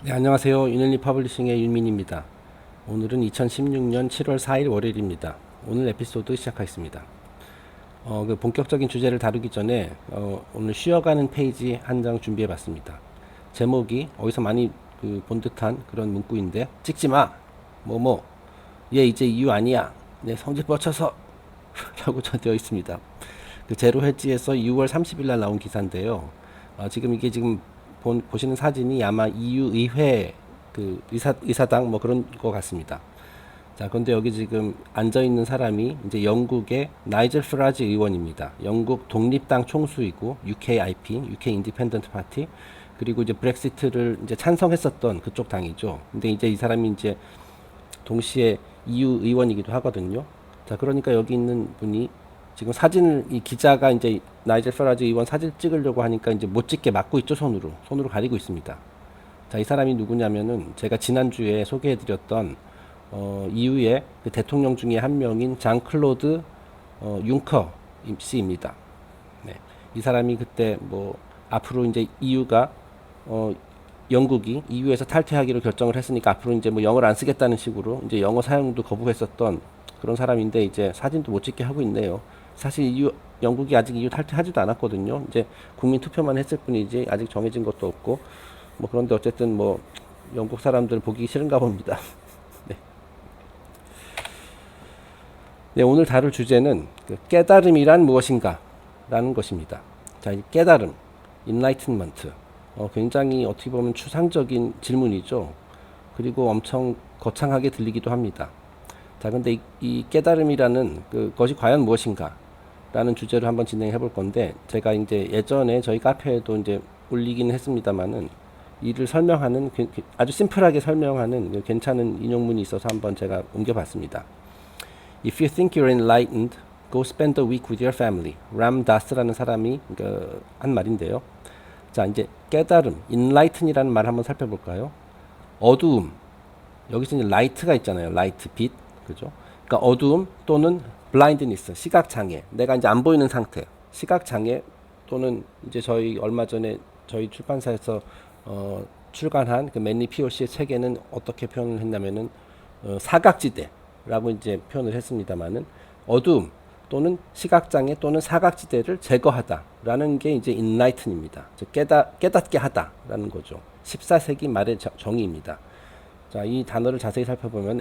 네, 안녕하세요. 유넬리 퍼블리싱의 윤민입니다. 오늘은 2016년 7월 4일 월요일입니다. 오늘 에피소드 시작하겠습니다. 그 본격적인 주제를 다루기 전에 오늘 쉬어가는 페이지 한 장 준비해 봤습니다. 제목이 어디서 많이 본 듯한 그런 문구인데, 찍지 마! 뭐뭐 얘 이제 이유 아니야! 내 성질 뻗쳐서! 라고 되어 있습니다. 그 제로 헬지에서 6월 30일 날 나온 기사인데요. 지금 이게 지금 보시는 사진이 아마 EU 의회 그 의사당 뭐 그런 거 같습니다. 자, 그런데 여기 지금 앉아 있는 사람이 이제 영국의 나이젤 프라지 의원입니다. 영국 독립당 총수이고 UKIP, UK 인디펜던트 파티, 그리고 이제 브렉시트를 이제 찬성했었던 그쪽 당이죠. 근데 이제 이 사람이 이제 동시에 EU 의원이기도 하거든요. 자, 그러니까 여기 있는 분이 지금 사진을 이 기자가 이제 나이젤 파라지 의원 사진 찍으려고 하니까 이제 못 찍게 막고 있죠. 손으로 가리고 있습니다. 자, 이 사람이 누구냐면은 제가 지난주에 소개해드렸던 EU의 그 대통령 중에 한 명인 장 클로드 융커 씨입니다. 네. 이 사람이 그때 뭐 앞으로 이제 EU가 영국이 EU에서 탈퇴하기로 결정을 했으니까 앞으로 이제 뭐 영어를 안 쓰겠다는 식으로 이제 영어 사용도 거부했었던 그런 사람인데 이제 사진도 못 찍게 하고 있네요. 사실 영국이 아직 EU 탈퇴하지도 않았거든요. 이제 국민 투표만 했을 뿐이지 아직 정해진 것도 없고 뭐 그런데 어쨌든 뭐 영국 사람들 보기 싫은가 봅니다. 네. 네, 오늘 다룰 주제는 그 깨달음이란 무엇인가 라는 것입니다. 자, 이 깨달음, enlightenment. 굉장히 어떻게 보면 추상적인 질문이죠. 그리고 엄청 거창하게 들리기도 합니다. 자, 근데 이 깨달음이라는 그것이 과연 무엇인가? 라는 주제로 한번 진행해 볼 건데, 제가 이제 예전에 저희 카페에도 이제 올리기는 했습니다만은, 이를 설명하는, 아주 심플하게 설명하는 괜찮은 인용문이 있어서 한번 제가 옮겨봤습니다. If you think you're enlightened, go spend a week with your family. 람 다스라는 사람이 한 말인데요. 자, 이제 깨달음, enlighten이라는 말 한번 살펴볼까요? 어두움. 여기서 이제 light가 있잖아요. light, 빛. 그죠? 그러니까 어두움 또는 blindness, 시각 장애. 내가 이제 안 보이는 상태. 시각 장애 또는 이제 저희 얼마 전에 저희 출판사에서 출간한 그 맨리 POC의 책에는 어떻게 표현을 했냐면은 사각지대라고 이제 표현을 했습니다만은 어두움 또는 시각장애 또는 사각지대를 제거하다라는 게 이제 enlighten입니다. 깨닫게 하다라는 거죠. 14세기 말의 정의입니다. 자, 이 단어를 자세히 살펴보면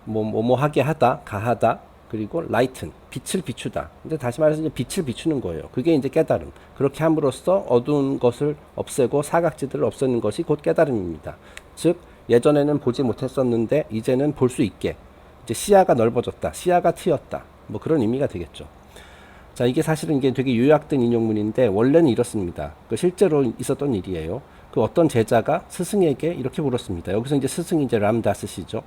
뭐뭐 하게 하다, 가하다, 그리고 lighten, 빛을 비추다. 근데 다시 말해서 이제 빛을 비추는 거예요. 그게 이제 깨달음. 그렇게 함으로써 어두운 것을 없애고 사각지대를 없애는 것이 곧 깨달음입니다. 즉 예전에는 보지 못했었는데 이제는 볼 수 있게 이제 시야가 넓어졌다, 시야가 트였다. 뭐 그런 의미가 되겠죠. 자, 이게 사실은 이게 되게 요약된 인용문인데 원래는 이렇습니다. 실제로 있었던 일이에요. 그 어떤 제자가 스승에게 이렇게 물었습니다. 여기서 이제 스승이 이제 람다스시죠.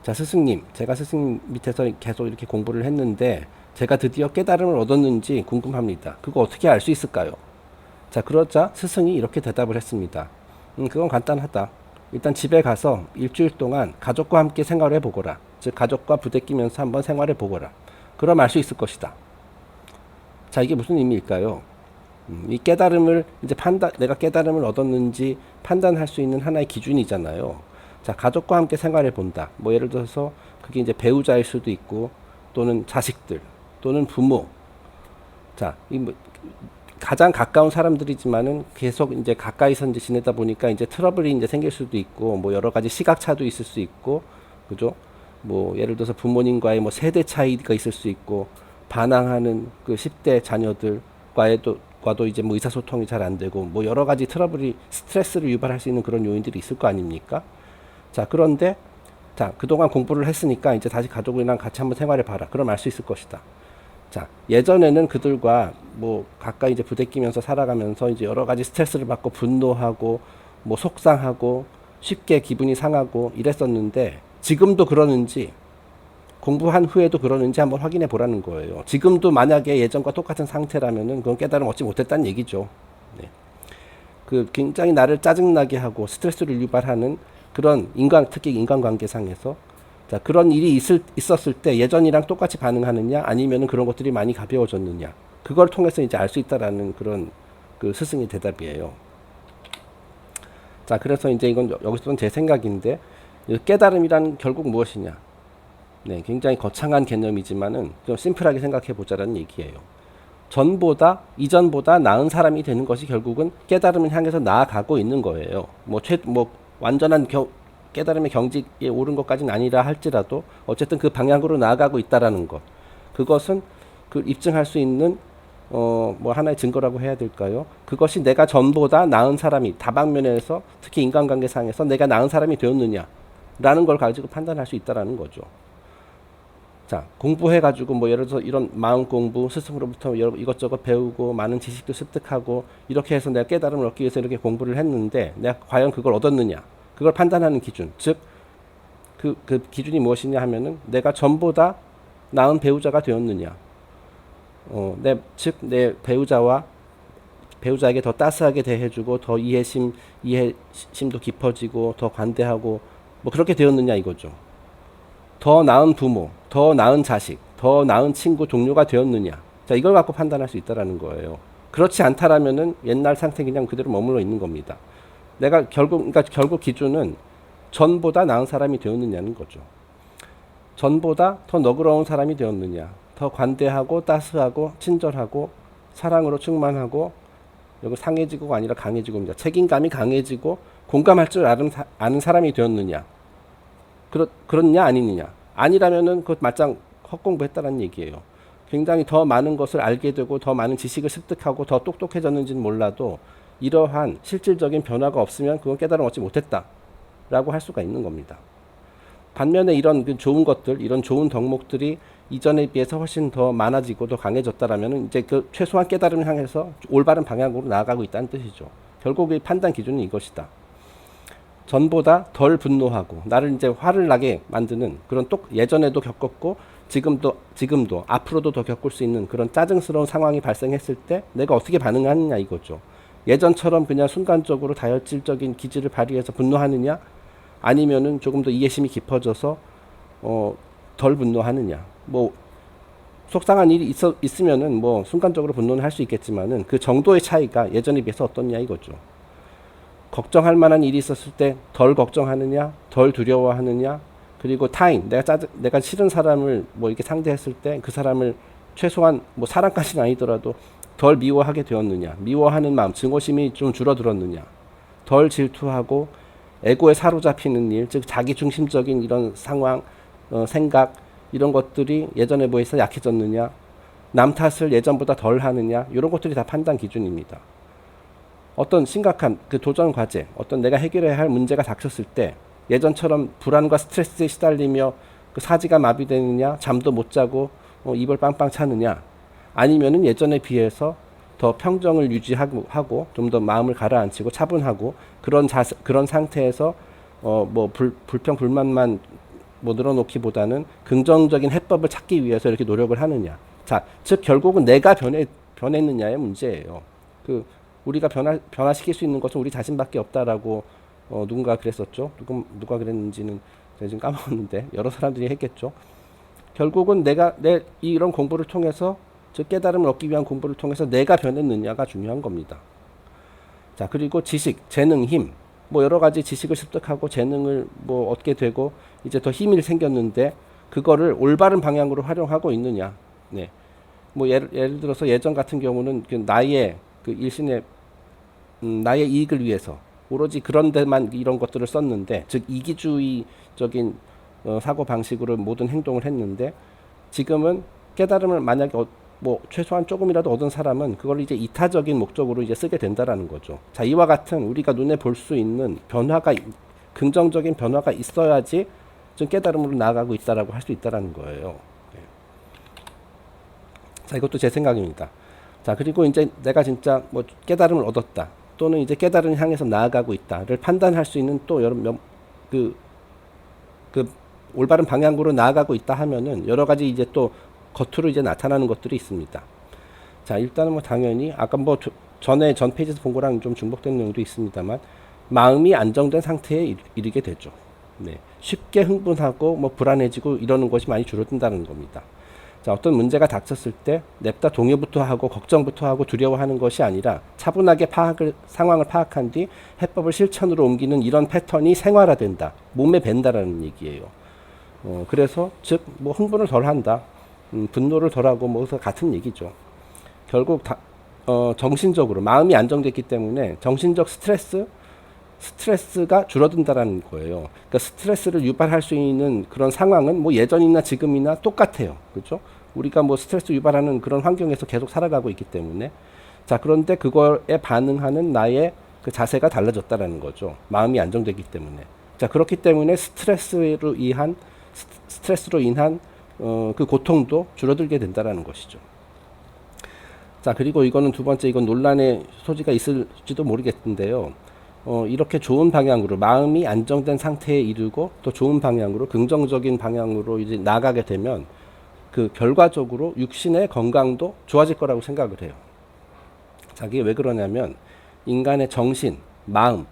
자, 스승님, 제가 스승 밑에서 계속 이렇게 공부를 했는데 제가 드디어 깨달음을 얻었는지 궁금합니다. 그거 어떻게 알 수 있을까요? 자, 그러자 스승이 이렇게 대답을 했습니다. 그건 간단하다. 일단 집에 가서 일주일 동안 가족과 함께 생활해 보거라. 즉 가족과 부대끼면서 한번 생활해 보거라. 그럼 알 수 있을 것이다. 자, 이게 무슨 의미일까요? 이 깨달음을 이제 내가 깨달음을 얻었는지 판단할 수 있는 하나의 기준이잖아요. 자, 가족과 함께 생활해 본다. 뭐 예를 들어서 그게 이제 배우자일 수도 있고 또는 자식들 또는 부모. 자, 가장 가까운 사람들이지만은 계속 이제 가까이서 이제 지내다 보니까 이제 트러블이 이제 생길 수도 있고 뭐 여러 가지 시각차도 있을 수 있고 그죠? 뭐 예를 들어서 부모님과의 뭐 세대 차이가 있을 수 있고 반항하는 그 10대 자녀들과도 이제 뭐 의사소통이 잘 안 되고 뭐 여러 가지 트러블이 스트레스를 유발할 수 있는 그런 요인들이 있을 거 아닙니까? 자, 그런데 자, 그동안 공부를 했으니까 이제 다시 가족이랑 같이 한번 생활해 봐라. 그럼 알 수 있을 것이다. 자, 예전에는 그들과 뭐 가까이 이제 부대끼면서 살아가면서 이제 여러 가지 스트레스를 받고 분노하고 뭐 속상하고 쉽게 기분이 상하고 이랬었는데 지금도 그러는지 공부한 후에도 그러는지 한번 확인해 보라는 거예요. 지금도 만약에 예전과 똑같은 상태라면은 그건 깨달음 얻지 못했다는 얘기죠. 네. 그 굉장히 나를 짜증나게 하고 스트레스를 유발하는 그런 특히 인간관계상에서 자, 그런 일이 있었을 때 예전이랑 똑같이 반응하느냐 아니면은 그런 것들이 많이 가벼워졌느냐 그걸 통해서 이제 알 수 있다라는 그런 그 스승의 대답이에요. 자, 그래서 이제 이건 여기서는 제 생각인데, 깨달음이란 결국 무엇이냐? 네, 굉장히 거창한 개념이지만은 좀 심플하게 생각해 보자라는 얘기예요. 전보다 이전보다 나은 사람이 되는 것이 결국은 깨달음을 향해서 나아가고 있는 거예요. 뭐 완전한 깨달음의 경지에 오른 것까지는 아니라 할지라도 어쨌든 그 방향으로 나아가고 있다라는 것. 그것은 그 입증할 수 있는 뭐 하나의 증거라고 해야 될까요? 그것이 내가 전보다 나은 사람이 다방면에서 특히 인간관계상에서 내가 나은 사람이 되었느냐라는 걸 가지고 판단할 수 있다라는 거죠. 자, 공부해가지고 뭐 예를 들어서 이런 마음 공부, 스승으로부터 이것저것 배우고 많은 지식도 습득하고 이렇게 해서 내가 깨달음을 얻기 위해서 이렇게 공부를 했는데 내가 과연 그걸 얻었느냐? 그걸 판단하는 기준, 즉 그 기준이 무엇이냐 하면은 내가 전보다 나은 배우자가 되었느냐? 내 배우자에게 더 따스하게 대해주고 더 이해심도 깊어지고 더 관대하고 뭐 그렇게 되었느냐 이거죠. 더 나은 부모, 더 나은 자식, 더 나은 친구, 동료가 되었느냐. 자, 이걸 갖고 판단할 수 있다라는 거예요. 그렇지 않다라면은 옛날 상태 그냥 그대로 머물러 있는 겁니다. 그러니까 결국 기준은 전보다 나은 사람이 되었느냐는 거죠. 전보다 더 너그러운 사람이 되었느냐. 더 관대하고 따스하고 친절하고 사랑으로 충만하고 여기 상해지고가 아니라 강해지고입니다. 책임감이 강해지고 공감할 줄 아는 사람이 되었느냐. 그렇냐 아니느냐. 아니라면은 그것 맞짱 헛공부했다는 얘기예요. 굉장히 더 많은 것을 알게 되고 더 많은 지식을 습득하고 더 똑똑해졌는지는 몰라도 이러한 실질적인 변화가 없으면 그건 깨달음 얻지 못했다라고 할 수가 있는 겁니다. 반면에 이런 좋은 것들, 이런 좋은 덕목들이 이전에 비해서 훨씬 더 많아지고 더 강해졌다라면 이제 그 최소한 깨달음을 향해서 올바른 방향으로 나아가고 있다는 뜻이죠. 결국 의 판단 기준은 이것이다. 전보다 덜 분노하고 나를 이제 화를 나게 만드는 그런 예전에도 겪었고 지금도 앞으로도 더 겪을 수 있는 그런 짜증스러운 상황이 발생했을 때 내가 어떻게 반응하느냐 이거죠. 예전처럼 그냥 순간적으로 다혈질적인 기질을 발휘해서 분노하느냐 아니면은 조금 더 이해심이 깊어져서 덜 분노하느냐. 뭐 속상한 일이 있으면은 뭐 순간적으로 분노는 할 수 있겠지만은 그 정도의 차이가 예전에 비해서 어떻냐 이거죠. 걱정할 만한 일이 있었을 때 덜 걱정하느냐, 덜 두려워하느냐, 그리고 타인, 내가 싫은 사람을 뭐 이렇게 상대했을 때 그 사람을 최소한 뭐 사랑까지는 아니더라도 덜 미워하게 되었느냐, 미워하는 마음, 증오심이 좀 줄어들었느냐, 덜 질투하고 에고에 사로잡히는 일, 즉 자기 중심적인 이런 상황, 생각 이런 것들이 예전에 비해서 약해졌느냐, 남 탓을 예전보다 덜 하느냐, 이런 것들이 다 판단 기준입니다. 어떤 심각한 그 도전 과제, 어떤 내가 해결해야 할 문제가 닥쳤을 때 예전처럼 불안과 스트레스에 시달리며 그 사지가 마비되느냐, 잠도 못 자고 입을 빵빵 차느냐, 아니면은 예전에 비해서 더 평정을 유지하고 좀 더 마음을 가라앉히고 차분하고 그런 상태에서 뭐 불평 불만만 뭐 늘어놓기보다는 긍정적인 해법을 찾기 위해서 이렇게 노력을 하느냐. 자, 즉 결국은 내가 변했느냐의 문제예요. 우리가 변화시킬 수 있는 것은 우리 자신밖에 없다라고 누군가 그랬었죠. 누가 그랬는지는 제가 지금 까먹었는데 여러 사람들이 했겠죠. 결국은 이런 공부를 통해서 즉 깨달음을 얻기 위한 공부를 통해서 내가 변했느냐가 중요한 겁니다. 자, 그리고 지식, 재능, 힘, 뭐 여러 가지 지식을 습득하고 재능을 뭐 얻게 되고 이제 더 힘이 생겼는데 그거를 올바른 방향으로 활용하고 있느냐. 네. 뭐 예를 들어서 예전 같은 경우는 나의 나의 이익을 위해서 오로지 그런 데만 이런 것들을 썼는데 즉 이기주의적인 사고 방식으로 모든 행동을 했는데 지금은 깨달음을 만약에 뭐 최소한 조금이라도 얻은 사람은 그걸 이제 이타적인 목적으로 이제 쓰게 된다라는 거죠. 자, 이와 같은 우리가 눈에 볼 수 있는 긍정적인 변화가 있어야지 좀 깨달음으로 나아가고 있다라고 할 수 있다라는 거예요. 네. 자, 이것도 제 생각입니다. 자, 그리고 이제 내가 진짜 뭐 깨달음을 얻었다 또는 이제 깨달음을 향해서 나아가고 있다를 판단할 수 있는 또 그 올바른 방향으로 나아가고 있다 하면은 여러 가지 이제 또 겉으로 이제 나타나는 것들이 있습니다. 자, 일단은 뭐 당연히 아까 뭐 전에 전 페이지에서 본 거랑 좀 중복된 내용도 있습니다만 마음이 안정된 상태에 이르게 되죠. 네. 쉽게 흥분하고 뭐 불안해지고 이러는 것이 많이 줄어든다는 겁니다. 자, 어떤 문제가 닥쳤을 때 냅다 동요부터 하고 걱정부터 하고 두려워하는 것이 아니라 차분하게 상황을 파악한 뒤 해법을 실천으로 옮기는 이런 패턴이 생활화된다. 몸에 밴다라는 얘기예요. 그래서 즉 뭐 흥분을 덜 한다. 분노를 덜 하고 뭐 같은 얘기죠. 결국 정신적으로 마음이 안정됐기 때문에 정신적 스트레스가 줄어든다라는 거예요. 그러니까 스트레스를 유발할 수 있는 그런 상황은 뭐 예전이나 지금이나 똑같아요. 그렇죠? 우리가 뭐 스트레스 유발하는 그런 환경에서 계속 살아가고 있기 때문에 자, 그런데 그거에 반응하는 나의 그 자세가 달라졌다라는 거죠. 마음이 안정되기 때문에. 자, 그렇기 때문에 스트레스로 인한 그 고통도 줄어들게 된다라는 것이죠. 자, 그리고 이거는 두 번째, 이건 논란의 소지가 있을지도 모르겠는데요. 이렇게 좋은 방향으로 마음이 안정된 상태에 이르고 또 좋은 방향으로 긍정적인 방향으로 이제 나가게 되면 그 결과적으로 육신의 건강도 좋아질 거라고 생각을 해요. 자, 이게 왜 그러냐면 인간의 정신, 마음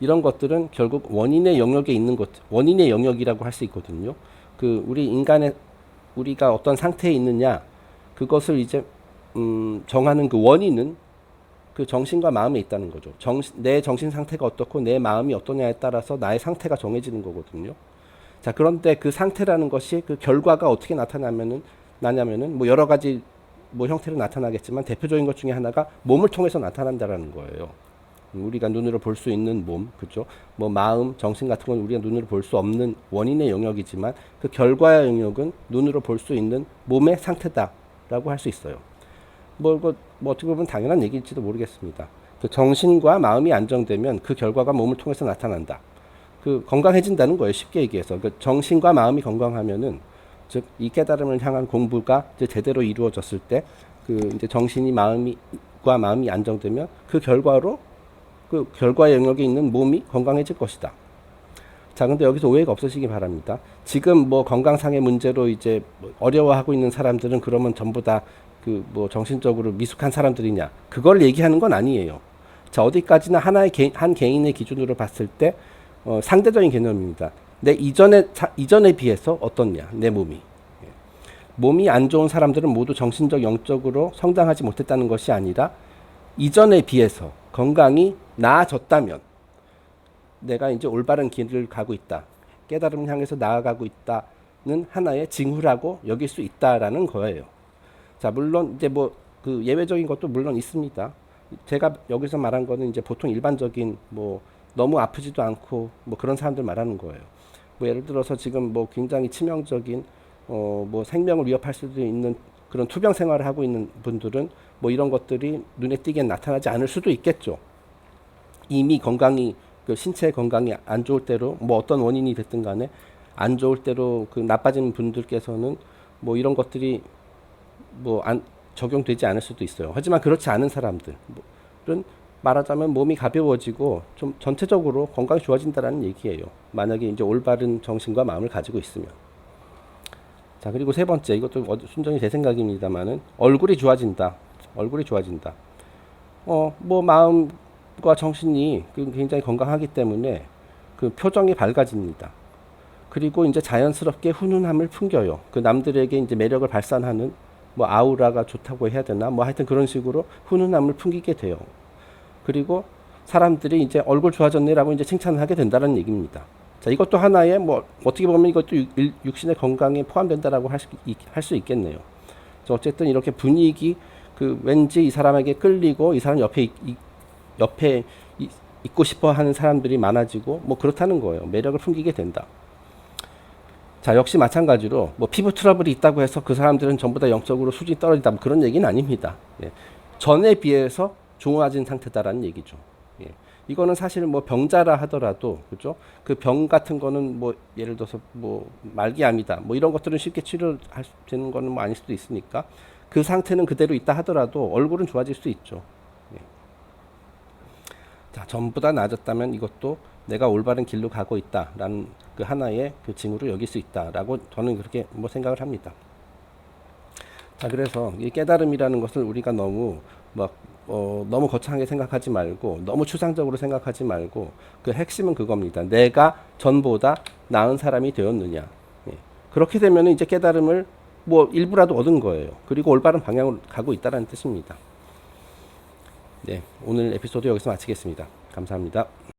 이런 것들은 결국 원인의 영역에 있는 것, 원인의 영역이라고 할 수 있거든요. 그 우리가 어떤 상태에 있느냐 그것을 이제 정하는 그 원인은 그 정신과 마음에 있다는 거죠. 내 정신 상태가 어떻고 내 마음이 어떠냐에 따라서 나의 상태가 정해지는 거거든요. 자, 그런데 그 상태라는 것이 그 결과가 어떻게 나냐면은 뭐 여러 가지 뭐 형태로 나타나겠지만 대표적인 것 중에 하나가 몸을 통해서 나타난다라는 거예요. 우리가 눈으로 볼 수 있는 몸, 그죠? 뭐 마음, 정신 같은 건 우리가 눈으로 볼 수 없는 원인의 영역이지만 그 결과의 영역은 눈으로 볼 수 있는 몸의 상태다라고 할 수 있어요. 뭐 어떻게 보면 당연한 얘기일지도 모르겠습니다. 그 정신과 마음이 안정되면 그 결과가 몸을 통해서 나타난다. 그 건강해진다는 거예요. 쉽게 얘기해서 그 정신과 마음이 건강하면은 즉 이 깨달음을 향한 공부가 이제 제대로 이루어졌을 때 그 이제 정신이 마음이 안정되면 그 결과로 그 결과의 영역에 있는 몸이 건강해질 것이다. 자, 근데 여기서 오해가 없으시기 바랍니다. 지금 뭐 건강상의 문제로 이제 어려워하고 있는 사람들은 그러면 전부 다 그 뭐 정신적으로 미숙한 사람들이냐? 그걸 얘기하는 건 아니에요. 자, 어디까지나 한 개인의 기준으로 봤을 때 상대적인 개념입니다. 내 이전에 비해서 어떻냐? 내 몸이. 몸이 안 좋은 사람들은 모두 정신적, 영적으로 성장하지 못했다는 것이 아니라 이전에 비해서 건강이 나아졌다면 내가 이제 올바른 길을 가고 있다. 깨달음을 향해서 나아가고 있다는 하나의 징후라고 여길 수 있다라는 거예요. 자, 물론 이제 뭐 그 예외적인 것도 물론 있습니다. 제가 여기서 말한 거는 이제 보통 일반적인 뭐 너무 아프지도 않고 뭐 그런 사람들 말하는 거예요. 뭐 예를 들어서 지금 뭐 굉장히 치명적인 뭐 생명을 위협할 수도 있는 그런 투병 생활을 하고 있는 분들은 뭐 이런 것들이 눈에 띄게 나타나지 않을 수도 있겠죠. 이미 건강이 그 신체 건강이 안 좋을 때로 뭐 어떤 원인이 됐든 간에 안 좋을 때로 그 나빠진 분들께서는 뭐 이런 것들이 뭐 적용되지 않을 수도 있어요. 하지만 그렇지 않은 사람들은 말하자면 몸이 가벼워지고 좀 전체적으로 건강이 좋아진다라는 얘기예요. 만약에 이제 올바른 정신과 마음을 가지고 있으면. 자, 그리고 세 번째, 이것도 순전히 제 생각입니다만은 얼굴이 좋아진다. 얼굴이 좋아진다. 뭐 마음과 정신이 굉장히 건강하기 때문에 그 표정이 밝아집니다. 그리고 이제 자연스럽게 훈훈함을 풍겨요. 그 남들에게 이제 매력을 발산하는 뭐 아우라가 좋다고 해야 되나? 뭐 하여튼 그런 식으로 훈훈함을 풍기게 돼요. 그리고 사람들이 이제 얼굴 좋아졌네라고 이제 칭찬을 하게 된다는 얘기입니다. 자, 이것도 하나의 뭐 어떻게 보면 이것도 육신의 건강에 포함된다라고 할 수 있겠네요. 어쨌든 이렇게 분위기 그 왠지 이 사람에게 끌리고 이 사람 옆에 있고 싶어 하는 사람들이 많아지고 뭐 그렇다는 거예요. 매력을 풍기게 된다. 자, 역시 마찬가지로 뭐 피부 트러블이 있다고 해서 그 사람들은 전부 다 영적으로 수준이 떨어진다. 뭐 그런 얘기는 아닙니다. 예. 전에 비해서 좋아진 상태다라는 얘기죠. 예. 이거는 사실 뭐 병자라 하더라도 그죠? 그 병 같은 거는 뭐 예를 들어서 뭐 말기암이다. 뭐 이런 것들은 쉽게 치료할 수 되는 거는 뭐 아닐 수도 있으니까 그 상태는 그대로 있다 하더라도 얼굴은 좋아질 수 있죠. 예. 자, 전부 다 나아졌다면 이것도 내가 올바른 길로 가고 있다라는 그 하나의 그 징후로 여길 수 있다라고 저는 그렇게 뭐 생각을 합니다. 자, 그래서 이 깨달음이라는 것을 우리가 너무 너무 거창하게 생각하지 말고 너무 추상적으로 생각하지 말고 그 핵심은 그겁니다. 내가 전보다 나은 사람이 되었느냐. 예. 그렇게 되면 이제 깨달음을 뭐 일부라도 얻은 거예요. 그리고 올바른 방향으로 가고 있다는 뜻입니다. 네, 오늘 에피소드 여기서 마치겠습니다. 감사합니다.